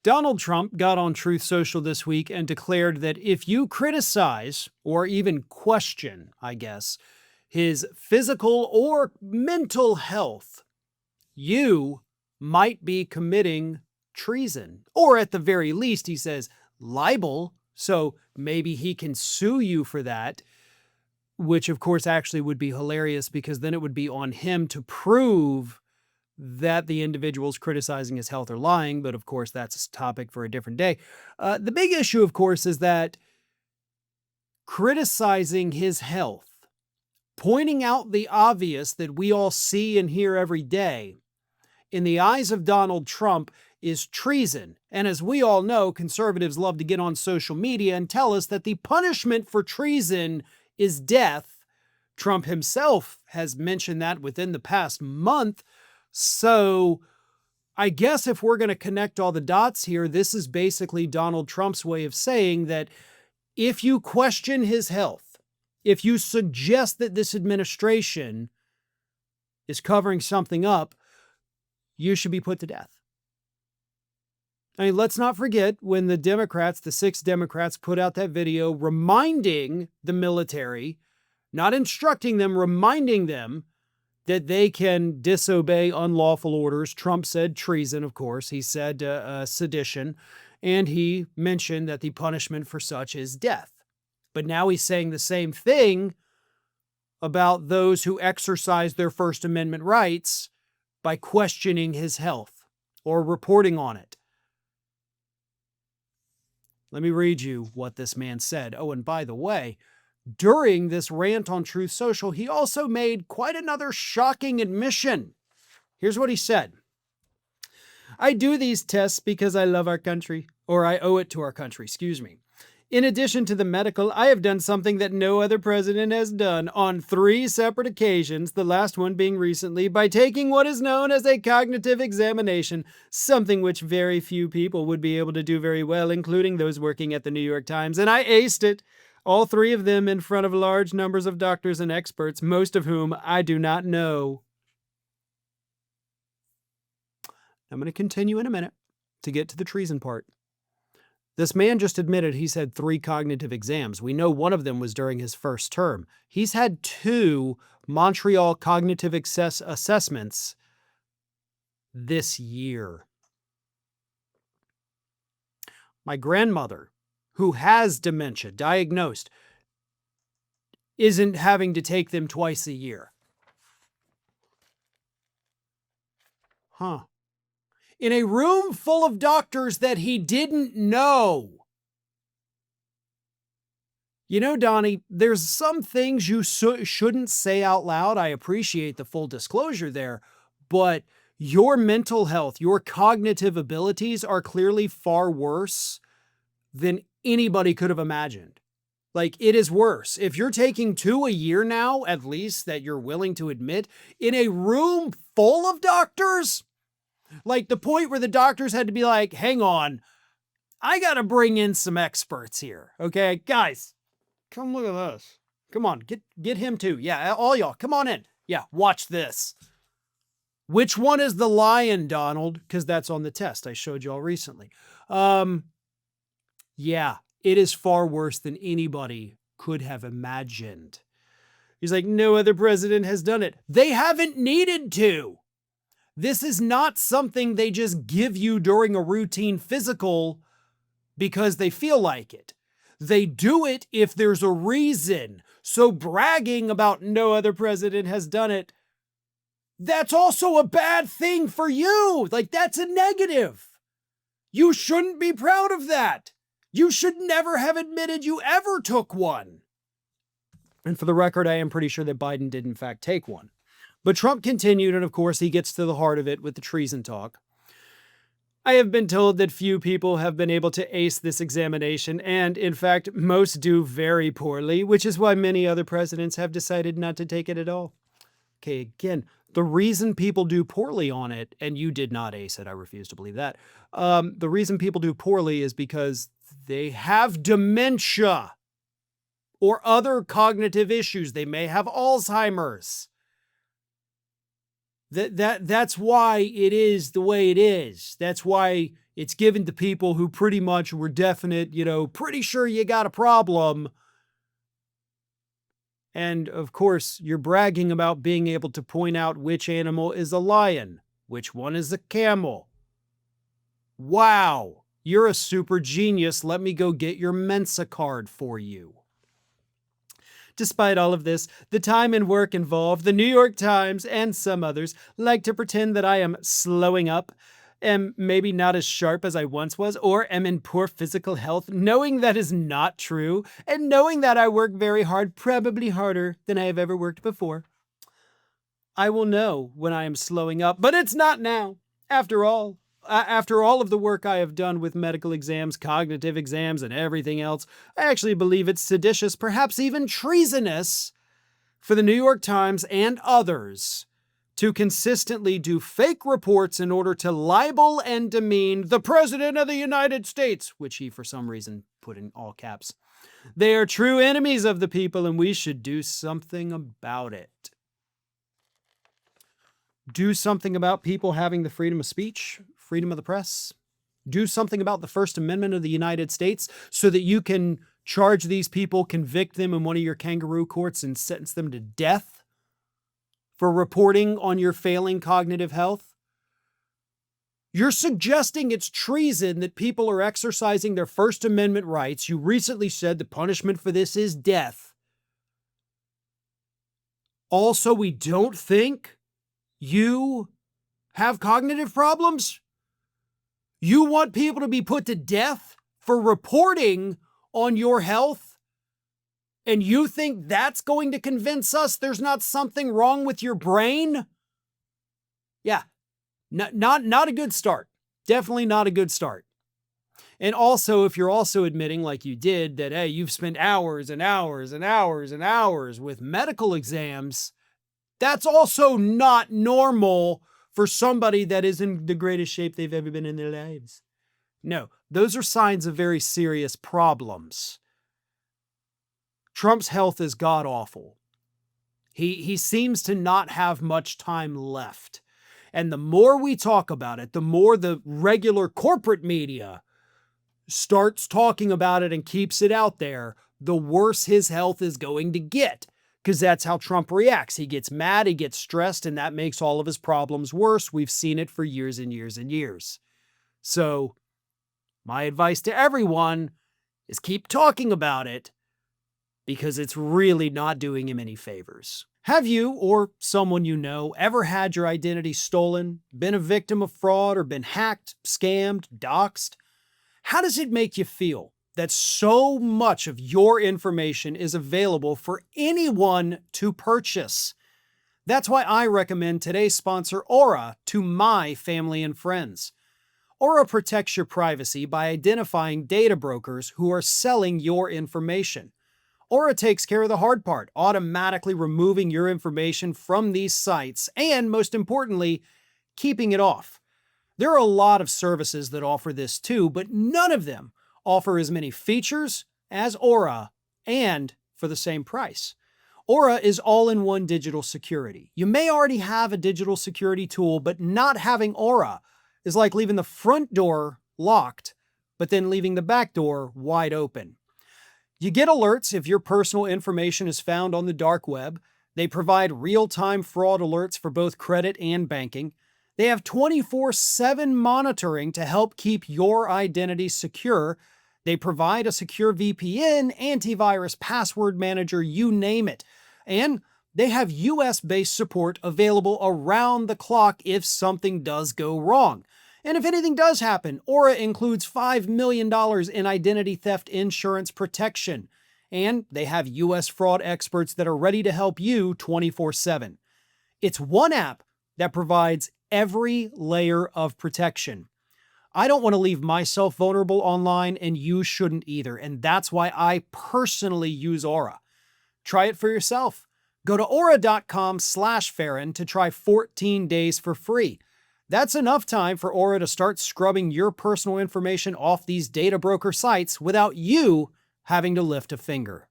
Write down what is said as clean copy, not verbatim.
Donald Trump got on Truth Social this week and declared that if you criticize or even question, I guess, his physical or mental health, you might be committing treason. Or at the very least, he says, libel. So maybe he can sue you for that, which of course actually would be hilarious because then it would be on him to prove that the individuals criticizing his health are lying. But of course, that's a topic for a different day. The big issue, of course, is that criticizing his health, pointing out the obvious that we all see and hear every day, in the eyes of Donald Trump, is treason. And as we all know, conservatives love to get on social media and tell us that the punishment for treason is death. Trump himself has mentioned that within the past month. So I guess if we're going to connect all the dots here, this is basically Donald Trump's way of saying that if you question his health, if you suggest that this administration is covering something up, you should be put to death. I mean, let's not forget when the Democrats, the 6 Democrats, put out that video reminding the military, not instructing them, reminding them that they can disobey unlawful orders. Trump said treason, of course. He said sedition, and he mentioned that the punishment for such is death. But now he's saying the same thing about those who exercise their First Amendment rights by questioning his health or reporting on it. Let me read you what this man said. Oh, and by the way, during this rant on Truth Social, he also made quite another shocking admission. Here's what he said. I do these tests because I love our country, or I owe it to our country, excuse me. In addition to the medical, I have done something that no other president has done on 3 separate occasions, the last one being recently, by taking what is known as a cognitive examination, something which very few people would be able to do very well, including those working at the New York Times, and I aced it. All 3 of them in front of large numbers of doctors and experts, most of whom I do not know. I'm going to continue in a minute to get to the treason part. This man just admitted he's had 3 cognitive exams. We know one of them was during his first term. He's had 2 Montreal cognitive assessments this year. My grandmother, who has dementia, diagnosed, isn't having to take them twice a year. Huh. In a room full of doctors that he didn't know. You know, Donnie, there's some things you shouldn't say out loud. I appreciate the full disclosure there, but your mental health, your cognitive abilities are clearly far worse than anybody could have imagined. Like, it is worse. If you're taking 2 a year now, at least, that you're willing to admit, in a room full of doctors, like the point where the doctors had to be like, hang on, I got to bring in some experts here. Okay, guys, come look at this. Come on, get him too. Yeah, all y'all, come on in. Yeah, watch this. Which one is the lion, Donald? Because that's on the test I showed y'all recently. Yeah, it is far worse than anybody could have imagined. He's like, no other president has done it. They haven't needed to. This is not something they just give you during a routine physical because they feel like it. They do it if there's a reason. So bragging about no other president has done it, that's also a bad thing for you. Like, that's a negative. You shouldn't be proud of that. You should never have admitted you ever took one. And for the record, I am pretty sure that Biden did in fact take one. But Trump continued, and of course he gets to the heart of it with the treason talk. I have been told that few people have been able to ace this examination, and in fact, most do very poorly, which is why many other presidents have decided not to take it at all. Okay, again, the reason people do poorly on it, and you did not ace it, I refuse to believe that. The reason people do poorly is because they have dementia or other cognitive issues. They may have Alzheimer's. That's why it is the way it is. That's why It's given to people who pretty much were definite, pretty sure you got a problem. And of course, you're bragging about being able to point out which animal is a lion, which one is a camel. Wow, you're a super genius. Let me go get your Mensa card for you. Despite all of this, the time and work involved, the New York Times and some others like to pretend that I am slowing up, am maybe not as sharp as I once was, or am in poor physical health, knowing that is not true, and knowing that I work very hard, probably harder than I have ever worked before. I will know when I am slowing up, but it's not now. After all of the work I have done with medical exams, cognitive exams, and everything else, I actually believe it's seditious, perhaps even treasonous, for the New York Times and others to consistently do fake reports in order to libel and demean the President of the United States, which he, for some reason, put in all caps. They are true enemies of the people, and we should do something about it. Do something about people having the freedom of speech, freedom of the press. Do something about the First Amendment of the United States so that you can charge these people, convict them in one of your kangaroo courts, and sentence them to death for reporting on your failing cognitive health. You're suggesting it's treason that people are exercising their First Amendment rights. You recently said the punishment for this is death. Also, we don't think you have cognitive problems? You want people to be put to death for reporting on your health? And you think that's going to convince us there's not something wrong with your brain? Yeah, not a good start. Definitely not a good start. And also, if you're also admitting, like you did, that, hey, you've spent hours and hours and hours and hours with medical exams, that's also not normal for somebody that is in the greatest shape they've ever been in their lives. No, those are signs of very serious problems. Trump's health is god-awful. He seems to not have much time left. And the more we talk about it, the more the regular corporate media starts talking about it and keeps it out there, the worse his health is going to get. Because that's how Trump reacts. He gets mad, he gets stressed, and that makes all of his problems worse. We've seen it for years and years and years. So, my advice to everyone is keep talking about it, because it's really not doing him any favors. Have you, or someone you know, ever had your identity stolen, been a victim of fraud, or been hacked, scammed, doxxed? How does it make you feel that so much of your information is available for anyone to purchase? That's why I recommend today's sponsor, Aura, to my family and friends. Aura protects your privacy by identifying data brokers who are selling your information. Aura takes care of the hard part, automatically removing your information from these sites and, most importantly, keeping it off. There are a lot of services that offer this too, but none of them offer as many features as Aura, and for the same price. Aura is all-in-one digital security. You may already have a digital security tool, but not having Aura is like leaving the front door locked, but then leaving the back door wide open. You get alerts if your personal information is found on the dark web. They provide real-time fraud alerts for both credit and banking. They have 24/7 monitoring to help keep your identity secure. They provide a secure VPN, antivirus, password manager, you name it. And they have US-based support available around the clock if something does go wrong. And if anything does happen, Aura includes $5 million in identity theft insurance protection. And they have US fraud experts that are ready to help you 24/7. It's one app that provides every layer of protection. I don't want to leave myself vulnerable online, and you shouldn't either. And that's why I personally use Aura. Try it for yourself. Go to aura.com/Farron to try 14 days for free. That's enough time for Aura to start scrubbing your personal information off these data broker sites without you having to lift a finger.